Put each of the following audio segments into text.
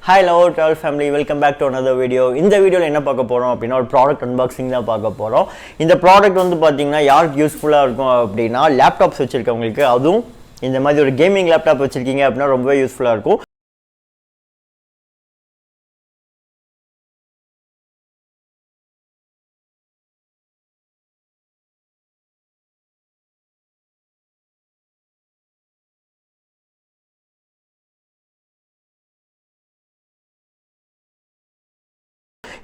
Hi Loveovertravel family, welcome back to another video. இந்த வீடியோல என்ன பார்க்க போறோம் அப்படினா ஒரு ப்ராடக்ட் அன்பாக்சிங் தான் பார்க்க போறோம். இந்த ப்ராடக்ட் வந்து பாத்தீங்கன்னா யாருக்கு யூஸ்ஃபுல்லா இருக்கும் அப்படினா லேப்டாப்ஸ் வச்சிருக்கவங்களுக்கு அதுவும் இந்த மாதிரி ஒரு கேமிங் லேப்டாப் வச்சிருக்கீங்க அப்படினா ரொம்பவே யூஸ்ஃபுல்லா இருக்கும்.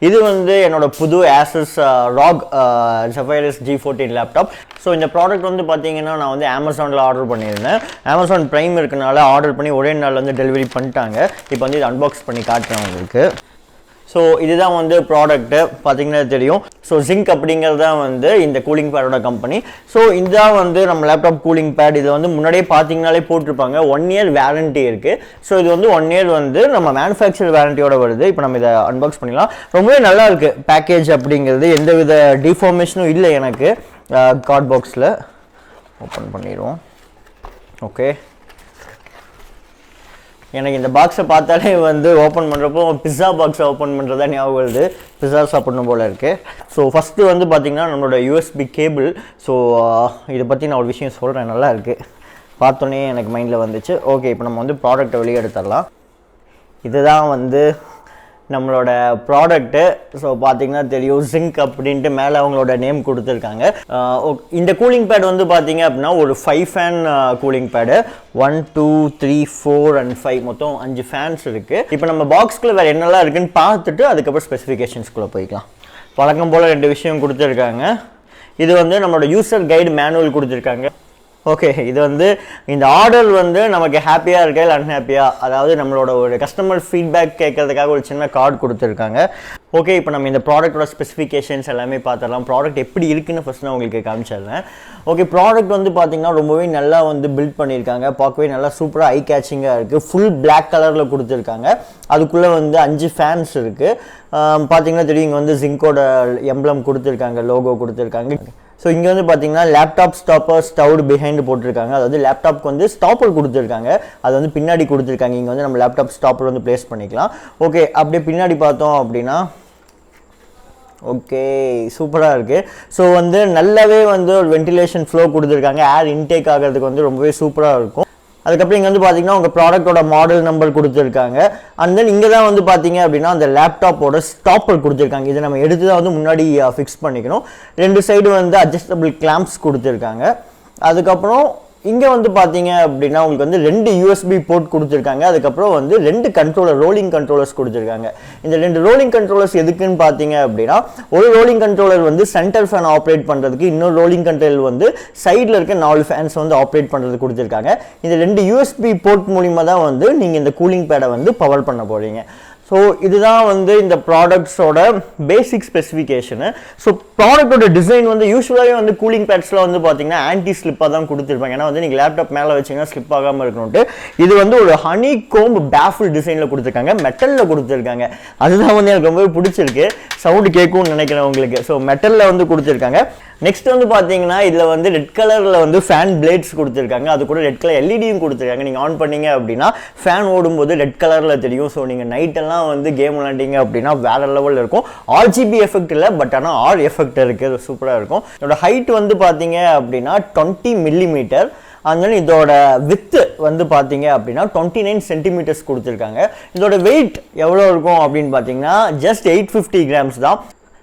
இது வந்து என்னோட புது Asus ROG Zephyrus G14 laptop. So இந்த ப்ராடக்ட் வந்து பார்த்தீங்கன்னா நான் வந்து அமேசானில் ஆர்டர் பண்ணியிருந்தேன். அமேசான் ப்ரைம் இருக்கனால ஆர்டர் பண்ணி ஒரே நாள் வந்து டெலிவரி பண்ணிட்டாங்க. இப்போ வந்து இது அன்பாக்ஸ் பண்ணி காட்டுறேன் உங்களுக்கு. ஸோ இதுதான் வந்து ப்ராடக்ட்டு பார்த்தீங்கன்னா தெரியும். ஸோ Zinq அப்படிங்கிறது தான் வந்து இந்த கூலிங் பேடோட கம்பெனி. ஸோ இதுதான் வந்து நம்ம லேப்டாப் கூலிங் பேட். இது வந்து முன்னாடியே பார்த்தீங்கனாலே போட்டிருப்பாங்க 1 இயர் வேரண்டி இருக்குது. ஸோ இது வந்து 1 இயர் வந்து நம்ம மேனுஃபேக்சர் வேரண்டியோட வருது. இப்போ நம்ம இதை அன்பாக்ஸ் பண்ணிடலாம். ரொம்பவே நல்லா இருக்குது பேக்கேஜ் அப்படிங்கிறது. எந்தவித டிஃபார்மேஷனும் இல்லை எனக்கு. கார்ட் பாக்ஸில் ஓப்பன் பண்ணிடுவோம். ஓகே, எனக்கு இந்த பாக்ஸை பார்த்தாலே வந்து ஓப்பன் பண்ணுறப்போ பிஸ்ஸா பாக்ஸை ஓப்பன் பண்ணுறதா ஞாபகம் வருது. பிஸ்ஸா சாப்பிடணும் போல் இருக்குது. ஸோ ஃபஸ்ட்டு வந்து பார்த்திங்கன்னா நம்மளோட USB கேபிள். ஸோ இதை பற்றி நான் ஒரு விஷயம் சொல்கிறேன், நல்லா இருக்குது. பார்த்தோன்னே எனக்கு மைண்டில் வந்துச்சு. ஓகே, இப்போ நம்ம வந்து ப்ராடக்ட்டை வெளியே எடுத்துடலாம். இதுதான் வந்து நம்மளோட ப்ராடக்ட்டு. ஸோ பார்த்தீங்கன்னா தெரியும் Zinq அப்படின்ட்டு மேலே அவங்களோட நேம் கொடுத்துருக்காங்க. இந்த கூலிங் பேட் வந்து பார்த்தீங்க அப்படின்னா ஒரு 5 ஃபேன் கூலிங் பேடு. 1 2 3 4 and 5 மொத்தம் 5 ஃபேன்ஸ் இருக்குது. இப்போ நம்ம பாக்ஸ்குள்ளே வேறு என்னெல்லாம் இருக்குதுன்னு பார்த்துட்டு அதுக்கப்புறம் ஸ்பெசிஃபிகேஷன்ஸ்குள்ளே போய்க்கலாம். வழக்கம் போல் 2 விஷயம் கொடுத்துருக்காங்க. இது வந்து நம்மளோட யூசர் கைடு மேனுவல் கொடுத்துருக்காங்க. ஓகே, இது வந்து இந்த ஆர்டர் வந்து நமக்கு ஹாப்பியாக இருக்கா இல்லை அன்ஹாப்பியாக, அதாவது நம்மளோட ஒரு கஸ்டமர் ஃபீட்பேக் கேட்கறதுக்காக ஒரு சின்ன கார்டு கொடுத்துருக்காங்க. ஓகே, இப்போ நம்ம இந்த ப்ராடக்டோட ஸ்பெசிஃபிகேஷன்ஸ் எல்லாமே பார்த்துடலாம். ப்ராடக்ட் எப்படி இருக்குன்னு ஃபஸ்ட் நான் உங்களுக்கு காமிச்சிடுறேன். ஓகே, ப்ராடக்ட் வந்து பார்த்தீங்கன்னா ரொம்பவே நல்லா வந்து பில்ட் பண்ணியிருக்காங்க. பார்க்கவே நல்லா சூப்பராக ஐ கேச்சிங்காக இருக்குது. ஃபுல் பிளாக் கலரில் கொடுத்துருக்காங்க. அதுக்குள்ளே வந்து 5 ஃபேன்ஸ் இருக்குது. பார்த்தீங்கன்னா தெரியும், இங்கே வந்து Zinqோட எம்ப்ளம் கொடுத்துருக்காங்க, லோகோ கொடுத்துருக்காங்க. ஸோ இங்கே வந்து பார்த்தீங்கன்னா லேப்டாப் ஸ்டாப்பர் ஸ்டவுட் பிஹைண்ட் போட்டிருக்காங்க. அதாவது லேப்டாப்க்கு வந்து ஸ்டாப்பர் கொடுத்துருக்காங்க, அது வந்து பின்னாடி கொடுத்துருக்காங்க. இங்கே வந்து நம்ம லேப்டாப் ஸ்டாப்பர் வந்து ப்ளேஸ் பண்ணிக்கலாம். ஓகே, அப்படியே பின்னாடி பார்த்தோம் அப்படின்னா ஓகே சூப்பராக இருக்குது. ஸோ வந்து நல்லாவே வந்து ஒரு வென்டிலேஷன் ஃப்ளோ கொடுத்துருக்காங்க. ஏர் இன்டேக் ஆகிறதுக்கு வந்து ரொம்பவே சூப்பராக இருக்கும். அதுக்கப்புறம் இங்கே வந்து பார்த்தீங்கன்னா உங்கள் ப்ராடக்டோட மாடல் நம்பர் கொடுத்துருக்காங்க. அண்ட் தென் இங்கே தான் வந்து பார்த்தீங்க அப்படின்னா அந்த லேப்டாப்போட ஸ்டாப்பர் கொடுத்துருக்காங்க. இதை நம்ம எடுத்து தான் வந்து முன்னாடி ஃபிக்ஸ் பண்ணிக்கணும். 2 சைடு வந்து அட்ஜஸ்டபிள் கிளாம்ப்ஸ் கொடுத்துருக்காங்க. அதுக்கப்புறம் இங்கே வந்து பார்த்தீங்க அப்படின்னா உங்களுக்கு வந்து 2 USB போர்ட் கொடுத்துருக்காங்க. அதுக்கப்புறம் வந்து 2 கண்ட்ரோலர், ரோலிங் கண்ட்ரோலர்ஸ் கொடுத்துருக்காங்க. இந்த 2 ரோலிங் கண்ட்ரோலர்ஸ் எதுக்குன்னு பார்த்தீங்க அப்படின்னா ஒரு ரோலிங் கண்ட்ரோலர் வந்து சென்டர் ஃபேன் ஆப்ரேட் பண்ணுறதுக்கு, இன்னொரு ரோலிங் கண்ட்ரோலர் வந்து சைடில் இருக்க 4 ஃபேன்ஸ் வந்து ஆப்ரேட் பண்ணுறதுக்கு கொடுத்துருக்காங்க. இந்த 2 USB போர்ட் மூலிமா தான் வந்து நீங்கள் இந்த கூலிங் பேடை வந்து பவர் பண்ண போகிறீங்க. ஸோ இதுதான் வந்து இந்த ப்ராடக்ட்ஸோட பேசிக் ஸ்பெசிஃபிகேஷனு. ஸோ ப்ராடக்டோட டிசைன் வந்து யூஸ்வலாகவே வந்து கூலிங் பேட்ஸில் வந்து பார்த்தீங்கன்னா ஆன்டி ஸ்லிப்பாக தான் கொடுத்துருப்பாங்க. ஏன்னா வந்து நீங்கள் லேப்டாப் மேலே வச்சிங்கன்னா ஸ்லிப் ஆகாமல் இருக்கணும்ட்டு. இது வந்து ஒரு ஹனி கோம்ப் பேஃபில் டிசைனில் கொடுத்துருக்காங்க, மெட்டலில் கொடுத்துருக்காங்க. அதுதான் வந்து எனக்கு ரொம்பவே பிடிச்சிருக்கு. சவுண்டு கேட்கும்னு நினைக்கிறேன் உங்களுக்கு. ஸோ மெட்டலில் வந்து கொடுத்துருக்காங்க. நெக்ஸ்ட் வந்து பார்த்தீங்கன்னா இதில் வந்து ரெட் கலரில் வந்து ஃபேன் பிளேட்ஸ் கொடுத்துருக்காங்க. அது கூட ரெட் கலர் எல்இடியும் கொடுத்துருக்காங்க. நீங்கள் ஆன் பண்ணீங்க அப்படின்னா ஃபேன் ஓடும்போது ரெட் கலரில் தெரியும். ஸோ நீங்கள் நைட்டெல்லாம் வந்து கேம் விளாண்டிங்க அப்படின்னா வேற லெவலில் இருக்கும். RGB எஃபெக்ட் இல்லை, பட் ஆனால் R எஃபெக்ட் இருக்குது. சூப்பராக இருக்கும். இதோட ஹைட் வந்து பார்த்தீங்க அப்படின்னா 20 மில்லிமீட்டர். அதனால இதோட வித்து வந்து பார்த்தீங்க அப்படின்னா 29 சென்டிமீட்டர்ஸ் கொடுத்துருக்காங்க. இதோட வெயிட் எவ்வளோ இருக்கும் அப்படின்னு பார்த்தீங்கன்னா ஜஸ்ட் 850 கிராம்ஸ் தான்.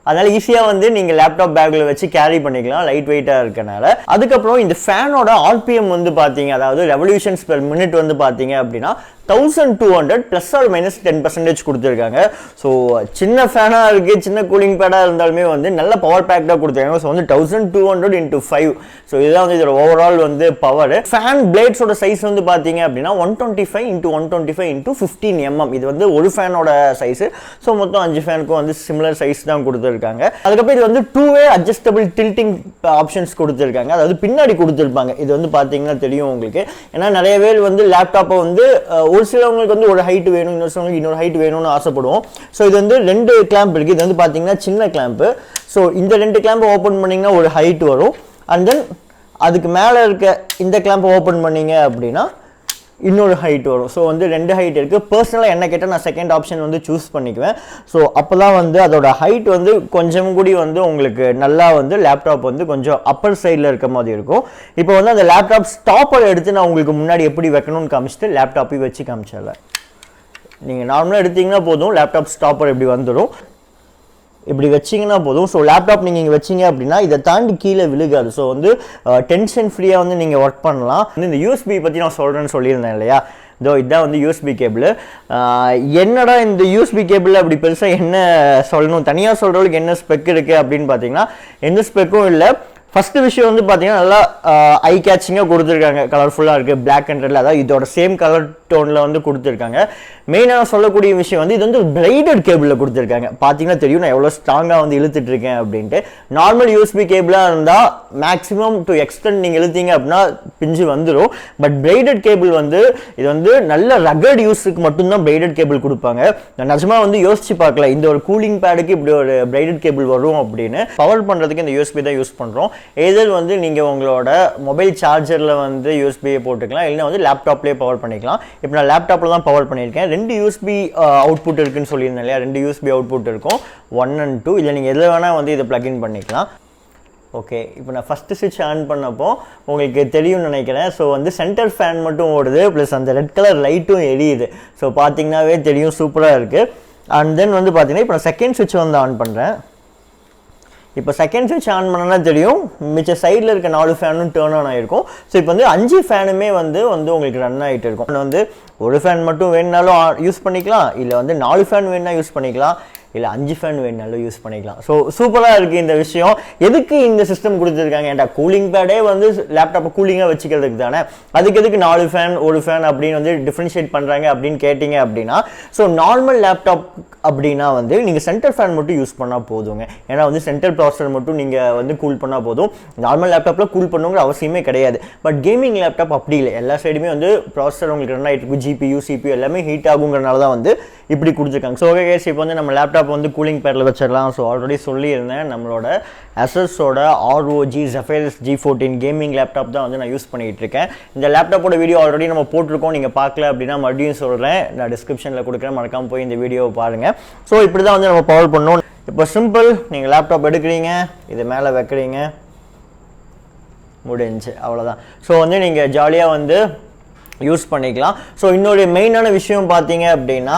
அதனால் ஈஸியாக வந்து நீங்கள் லேப்டாப் பேக்கில் வச்சு கேரி பண்ணிக்கலாம், லைட் வெயிட்டாக இருக்கனால. அதுக்கப்புறம் இந்த ஃபேனோட RPM வந்து பார்த்தீங்க, அதாவது ரெவல்யூஷன்ஸ் பெர் மினிட் வந்து பார்த்தீங்க அப்படின்னா 1200 ±10% கொடுத்துருக்காங்க. ஸோ சின்ன ஃபேனாக இருக்குது, சின்ன கூலிங் பேடாக இருந்தாலுமே வந்து நல்ல பவர் பேக் தான் கொடுத்துருக்காங்க. ஸோ வந்து 1200 × 5. ஸோ இதுதான் வந்து இதோட ஓவரால் வந்து பவர். ஃபேன் பிளேட்ஸோட சைஸ் வந்து பார்த்தீங்க அப்படின்னா 125 × 125 × 15 mm. இது வந்து ஒரு ஃபேனோட சைஸு. ஸோ மொத்தம் 5 ஃபேனுக்கும் வந்து சிமிலர் சைஸ் தான் கொடுத்துருக்காங்க. அதுக்கப்புறம் இது வந்து 2-way அட்ஜஸ்டபிள் டில்ட்டிங் ஆப்ஷன்ஸ் கொடுத்துருக்காங்க. அதாவது பின்னாடி கொடுத்துருப்பாங்க. இது வந்து பார்த்தீங்கன்னா தெரியும் உங்களுக்கு. ஏன்னா நிறைய பேர் வந்து லேப்டாப்பை வந்து ஒரு சிலவங்களுக்கு வந்து ஒரு ஹைட் வேணும், இன்னொரு சிலவங்களுக்கு இன்னொரு ஹைட் வேணும்னு ஆசைப்படுவோம். ஸோ இது வந்து 2 கிளாம்ப் இருக்குது. இது வந்து பார்த்தீங்கன்னா சின்ன கிளாம்ப்பு. ஸோ இந்த 2 கிளாம்பை ஓப்பன் பண்ணிங்கன்னா ஒரு ஹைட் வரும். அண்ட் தென் அதுக்கு மேலே இருக்க இந்த கிளாம்பை ஓப்பன் பண்ணிங்க அப்படின்னா இன்னொரு ஹைட் வரும். ஸோ வந்து 2 ஹைட் இருக்குது. பர்சனலாக என்ன கேட்டால் நான் செகண்ட் ஆப்ஷன் வந்து சூஸ் பண்ணிக்குவேன். ஸோ அப்போ தான் வந்து அதோட ஹைட் வந்து கொஞ்சம் கூடி வந்து உங்களுக்கு நல்லா வந்து லேப்டாப் வந்து கொஞ்சம் அப்பர் சைடில் இருக்க மாதிரி இருக்கும். இப்போ வந்து அந்த லேப்டாப் ஸ்டாப்பர் எடுத்து நான் உங்களுக்கு முன்னாடி எப்படி வைக்கணும்னு காமிச்சிட்டு லேப்டாப்பையும் வச்சு காமிச்சிடலாம். நீங்கள் நார்மலாக எடுத்தீங்கன்னா போதும், லேப்டாப் ஸ்டாப்பர் இப்படி வந்துடும். இப்படி வச்சிங்கன்னா போதும். ஸோ லேப்டாப் நீங்கள் இங்கே வச்சிங்க அப்படின்னா இதை தாண்டி கீழே விழுகாது. ஸோ வந்து டென்ஷன் ஃப்ரீயாக வந்து நீங்கள் ஒர்க் பண்ணலாம். இந்த யூஎஸ்பி பற்றி நான் சொல்கிறேன்னு சொல்லியிருந்தேன் இல்லையா, இதோ இதுதான் வந்து யூஎஸ்பி கேபிள். என்னடா இந்த யூஎஸ்பி கேபிள் அப்படி பெருசாக என்ன சொல்லணும், தனியாக சொல்கிறவங்களுக்கு என்ன ஸ்பெக் இருக்குது அப்படின்னு பார்த்தீங்கன்னா எந்த ஸ்பெக்கும் இல்லை. ஃபஸ்ட்டு விஷயம் வந்து பார்த்தீங்கன்னா நல்லா ஐ கேச்சிங்காக கொடுத்துருக்காங்க, கலர்ஃபுல்லாக இருக்குது, பிளாக் அண்ட் ரெட்டில், அதாவது இதோட சேம் கலர் டோனில் வந்து கொடுத்துருக்காங்க. மெயினாக சொல்லக்கூடிய விஷயம் வந்து இது வந்து பிரைடட் கேபிளில் கொடுத்துருக்காங்க. பார்த்தீங்கன்னா தெரியும் நான் எவ்வளோ ஸ்ட்ராங்காக வந்து இழுத்துட்டு இருக்கேன் அப்படின்ட்டு. நார்மல் யூஎஸ்பி கேபிளாக இருந்தால் மேக்ஸிமம் டு எக்ஸ்டெண்ட் நீங்கள் இழுத்தீங்க அப்படின்னா பிஞ்சு வந்துடும். பட் பிரைடட் கேபிள் வந்து இது வந்து நல்ல ரகட் யூஸுக்கு மட்டும்தான் பிரைடட் கேபிள் கொடுப்பாங்க. நான் நிஜமாக வந்து யோசிச்சு பார்க்கல இந்த ஒரு கூலிங் பேடுக்கு இப்படி ஒரு பிரைடட் கேபிள் வரும் அப்படின்னு. பவர் பண்ணுறதுக்கு இந்த யூஎஸ்பி தான் யூஸ் பண்ணுறோம். ஏதர் வந்து நீங்கள் உங்களோட மொபைல் சார்ஜரில் வந்து யூஎஸ்பியை போட்டுக்கலாம், இல்லைன்னா வந்து லேப்டாப்லேயே பவர் பண்ணிக்கலாம். இப்போ நான் லேப்டாப்பில் தான் பவர் பண்ணியிருக்கேன். 2 யூஎஸ்பி அவுட்புட் இருக்குன்னு சொல்லியிருந்தேன் இல்லையா, 2 யூஎஸ்பி அவுட்புட் இருக்கும், 1 and 2. இல்லை நீங்கள் எதில் வேணால் வந்து இதை ப்ளக்இன் பண்ணிக்கலாம். ஓகே, இப்போ நான் ஃபஸ்ட்டு ஸ்விட்ச் ஆன் பண்ணப்போ உங்களுக்கு தெரியும்னு நினைக்கிறேன். ஸோ வந்து சென்டர் ஃபேன் மட்டும் ஓடுது, ப்ளஸ் அந்த ரெட் கலர் லைட்டும் எரியுது. ஸோ பார்த்தீங்கன்னாவே தெரியும், சூப்பராக இருக்குது. அண்ட் தென் வந்து பார்த்தீங்கன்னா இப்போ நான் செகண்ட் ஸ்விட்ச் வந்து ஆன் பண்ணுறேன். இப்போ செகண்ட் ஸ்விட்ச் ஆன் பண்ணனா தெரியும், மிச்ச சைடில் இருக்க 4 ஃபேனும் டேர்ன் ஆன் ஆகிருக்கும். ஸோ இப்போ வந்து 5 ஃபேனுமே வந்து உங்களுக்கு ரன் ஆகிட்டு இருக்கும். வந்து ஒரு ஃபேன் மட்டும் வேணுனாலும் யூஸ் பண்ணிக்கலாம், இல்லை வந்து 4 ஃபேன் வேணுனா யூஸ் பண்ணிக்கலாம், இல்லை 5 ஃபேன் வேணுனாலும் யூஸ் பண்ணிக்கலாம். ஸோ சூப்பராக இருக்குது இந்த விஷயம். எதுக்கு இந்த சிஸ்டம் கொடுத்துருக்காங்க, ஏன்டா கூலிங் பேடே வந்து லேப்டாப்பை கூலிங்காக வச்சுக்கிறதுக்கு தானே, அதுக்கு எதுக்கு 4 ஃபேன் 1 ஃபேன் அப்படின்னு வந்து டிஃப்ரென்ஷியேட் பண்ணுறாங்க அப்படின்னு கேட்டிங்க அப்படின்னா, ஸோ நார்மல் லேப்டாப் அப்படின்னா வந்து நீங்கள் சென்டர் ஃபேன் மட்டும் யூஸ் பண்ணால் போதுங்க. ஏன்னா வந்து சென்டர் ப்ராசஸர் மட்டும் நீங்கள் வந்து கூல் பண்ணால் போதும். நார்மல் லேப்டாப்பில் கூல் பண்ணுங்கிற அவசியமே கிடையாது. பட் கேமிங் லேப்டாப் அப்படி இல்லை, எல்லா சைடுமே வந்து ப்ராசஸர் உங்களுக்கு ரன் ஆகிட்டு இருக்கும், ஜிபியூ சிபியூ எல்லாமே ஹீட் ஆகுங்கிறனால தான் வந்து இப்படி கொடுத்துருக்காங்க. ஸோ ஓகே கேஸ், இப்போ வந்து நம்ம லேப்டாப் வந்து கூலிங் பேடில் வச்சிடலாம். ஸோ ஆல்ரெடி சொல்லியிருந்தேன், நம்மளோட அசஸோட ROG Zephyrus G14 gaming laptop தான் வந்து நான் யூஸ் பண்ணிகிட்டு இருக்கேன். இந்த லேப்டாப்போட வீடியோ ஆல்ரெடி நம்ம போட்டிருக்கோம், நீங்கள் பார்க்கல அப்படின்னா மறுபடியும் சொல்கிறேன், நான் டிஸ்கிரிப்ஷனில் கொடுக்குறேன், மறக்காமல் போய் இந்த வீடியோவை பாருங்கள். ஸோ இப்படி தான் வந்து நம்ம பவர் பண்ணணும். இப்போ சிம்பிள், நீங்கள் லேப்டாப் எடுக்கிறீங்க, இது மேலே வைக்கிறீங்க, முடிஞ்சு, அவ்வளோதான். ஸோ வந்து நீங்கள் ஜாலியாக வந்து யூஸ் பண்ணிக்கலாம். ஸோ இன்னொரு மெயினான விஷயம் பார்த்தீங்க அப்படின்னா,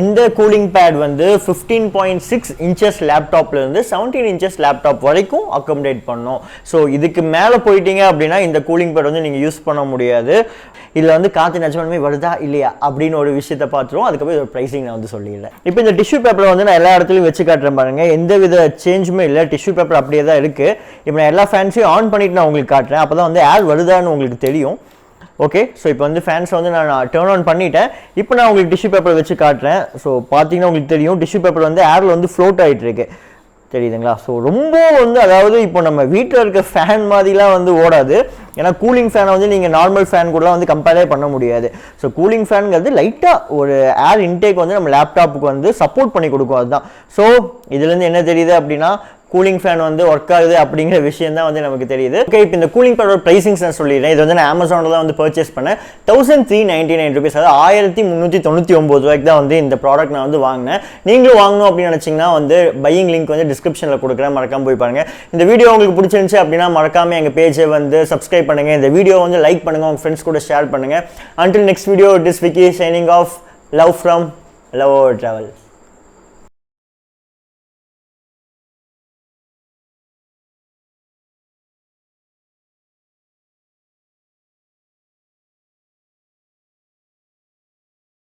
இந்த கூலிங் பேட் வந்து 15.6 இன்ச்சஸ் லேப்டாப்லேருந்து 17 இன்ச்சஸ் லேப்டாப் வரைக்கும் அக்கமடேட் பண்ணும். ஸோ இதுக்கு மேலே போயிட்டீங்க அப்படின்னா இந்த கூலிங் பேட் வந்து நீங்கள் யூஸ் பண்ண முடியாது. இதில் வந்து காற்று நிஜமானமே வருதா இல்லையா அப்படின்னு ஒரு விஷயத்தை பார்த்துருவோம். அதுக்கப்புறம் இதோட ப்ரைஸிங் நான் வந்து சொல்லிடுறேன். இப்போ இந்த டிஷ்யூ பேப்பரை வந்து நான் எல்லா இடத்துலையும் வச்சு காட்டுறேன் பாருங்க, எந்த வித சேஞ்சுமே இல்லை, டிஷ்யூ பேப்பர் அப்படியே தான் இருக்குது. இப்போ நான் எல்லா ஃபேன்ஸையும் ஆன் பண்ணிவிட்டு நான் உங்களுக்கு காட்டுறேன், அப்போ தான் வந்து ஏர் வருதான்னு உங்களுக்கு தெரியும். ஓகே, ஸோ இப்போ வந்து ஃபேன்ஸை வந்து நான் டர்ன் ஆன் பண்ணிட்டேன். இப்போ நான் உங்களுக்கு டிஷ்யூ பேப்பர் வச்சு காட்டுறேன். ஸோ பார்த்தீங்கன்னா உங்களுக்கு தெரியும், டிஷ்யூ பேப்பர் வந்து ஏரில் வந்து ஃப்ளோட் ஆகிட்டு இருக்கு, தெரியுதுங்களா? ஸோ ரொம்ப வந்து அதாவது இப்போ நம்ம வீட்டில் இருக்க ஃபேன் மாதிரிலாம் வந்து ஓடாது. ஏன்னா கூலிங் ஃபேனை வந்து நீங்கள் நார்மல் ஃபேன் கூடலாம் வந்து கம்பேரே பண்ண முடியாது. ஸோ கூலிங் ஃபேனுங்கிறது லைட்டாக ஒரு ஏர் இன்டேக் வந்து நம்ம லேப்டாப்புக்கு வந்து சப்போர்ட் பண்ணி கொடுக்கும், அதுதான். ஸோ இதுலேருந்து என்ன தெரியுது அப்படின்னா, கூலிங் ஃபேன் வந்து ஒர்க் ஆகுது அப்படிங்கிற விஷயம் தான் வந்து நமக்கு தெரியுது. ஓகே, இப்போ இந்த கூலிங் ஃபேனோட ப்ரைசிங்ஸ் நான் சொல்லிடுறேன். இது வந்து நான் அமேசானில் தான் வந்து பர்ச்சேஸ் பண்ணேன். 1399 rupees, அதாவது 1399 ரூபாய்க்கு தான் வந்து இந்த ப்ராடக்ட் நான் வந்து வாங்கினேன். நீங்களும் வாங்கணும் அப்படின்னு நினச்சிங்கன்னா வந்து பையிங் லிங்க் வந்து டிஸ்கிரிப்ஷனில் கொடுக்குறேன், மறக்காம போய் பாருங்கள். இந்த வீடியோ உங்களுக்கு பிடிச்சிருந்துச்சு அப்படின்னா மறக்காம எங்கள் பேஜை வந்து சப்ஸ்கிரைப் பண்ணுங்கள், இந்த வீடியோ வந்து லைக் பண்ணுங்கள், உங்கள் ஃப்ரெண்ட்ஸ் கூட ஷேர் பண்ணுங்கள். Until next video, it is Vicky signing off. Love from Loveovertravel.